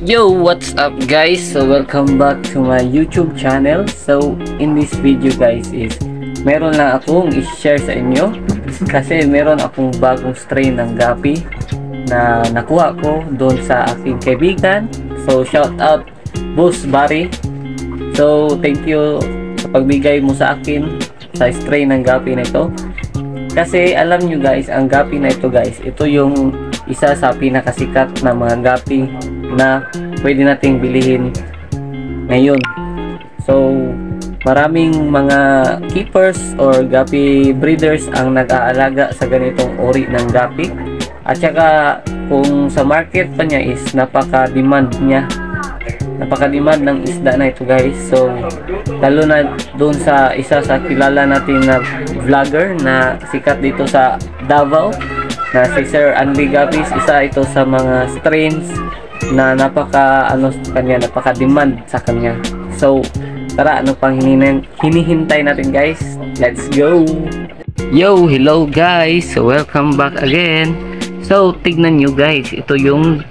Yo, what's up guys? So welcome back to my YouTube channel. So in this video guys is meron lang akong i-share sa inyo kasi meron akong bagong strain ng gapi na nakuha ko doon sa aking kaibigan. So shout out Boss Barry. So thank you sa pagbigay mo sa akin sa strain ng gapi na ito. Kasi alam nyo guys, ang gapi na ito guys, ito yung isa sa pinakasikat na mga gapi na pwede nating bilihin ngayon. So maraming mga keepers or gapi breeders ang nag-aalaga sa ganitong uri ng gapi. At saka kung sa market pa niya is napaka-demand niya. Napaka-demand ng isda na ito guys. So lalo na doon sa isa sa kilala natin na vlogger na sikat dito sa Davao na si Sir Andy Gapis. Isa ito sa mga strains na napaka-demand sa kanya. So tara, ano pang hinihintay natin guys? Let's go! Yo, hello guys! So welcome back again. So tignan nyo guys, ito yung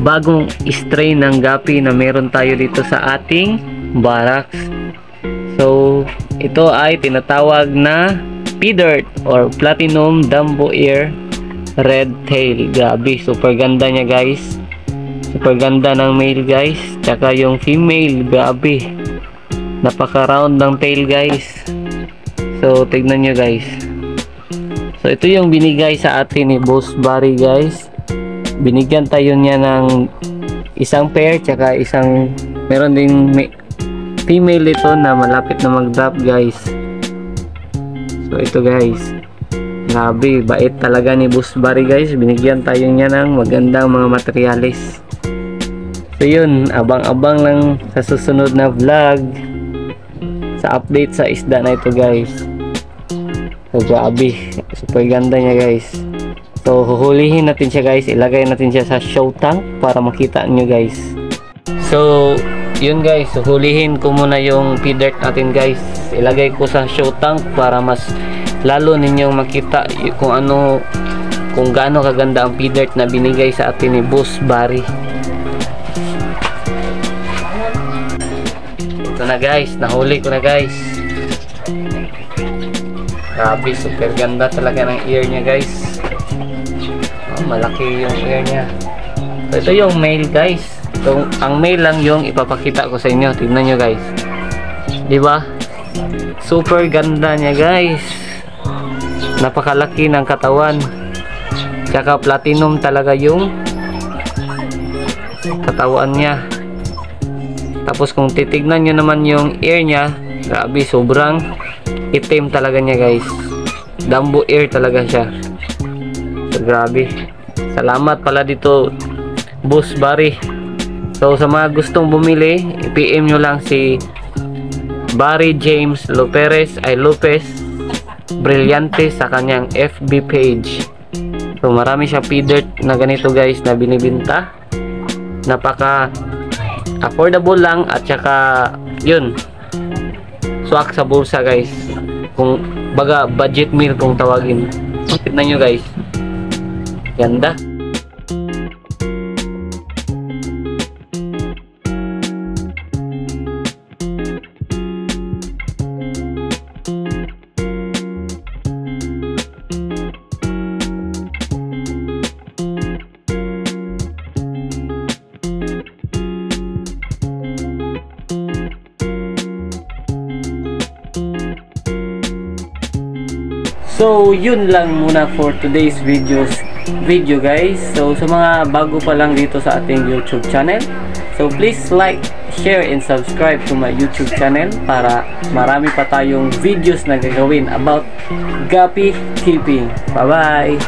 bagong strain ng gapi na meron tayo dito sa ating barracks. So ito ay tinatawag na P-Dirt or Platinum Dumbo Ear Red Tail. Grabe, super ganda niya guys. Super ganda ng male guys. Tsaka yung female, grabe, napaka round ng tail guys. So tignan nyo guys. So ito yung binigay sa atin ni Boss Barry guys. Binigyan tayo niya ng isang pair, tsaka isang meron ding female ito na malapit na mag-drop guys. So ito guys, grabe, bait talaga ni Boss Barry guys. Binigyan tayo niya ng magandang mga materialis. So yun, abang-abang lang sa susunod na vlog sa update sa isda na ito guys. So grabe, super ganda niya guys. So huhulihin natin siya guys, ilagay natin siya sa show tank para makita nyo guys. So yun guys, huhulihin ko muna yung P-Dirt natin guys, ilagay ko sa show tank para mas lalo ninyong makita kung gaano kaganda ang P-Dirt na binigay sa atin ni Boss Barry. Ito na guys, nahuli ko na guys. Grabe, super ganda talaga ng ear niya guys. Malaki yung ear niya. So ito yung male guys. So ang male lang yung ipapakita ko sa inyo. Tingnan nyo guys, diba? Super ganda niya guys. Napakalaki ng katawan. Tsaka platinum talaga yung katawan niya. Tapos kung titignan nyo naman yung ear niya, grabe, sobrang itim talaga niya guys. Dumbo ear talaga siya. So grabe, salamat pala dito Boss Barry. So sa mga gustong bumili, i-PM nyo lang si Barry James Lopez Brillante sa kanyang FB page. So marami siya P-Dirt na ganito guys na binibenta. Napaka affordable lang at saka yun, swak sa bulsa guys. Kung baga budget meal kung tawagin. Tignan nyo guys, ganda. So yun lang muna for today's video guys. So sa mga bago pa lang dito sa ating YouTube channel, so please like, share and subscribe to my YouTube channel para marami pa tayong videos na gagawin about gapi keeping. Bye bye.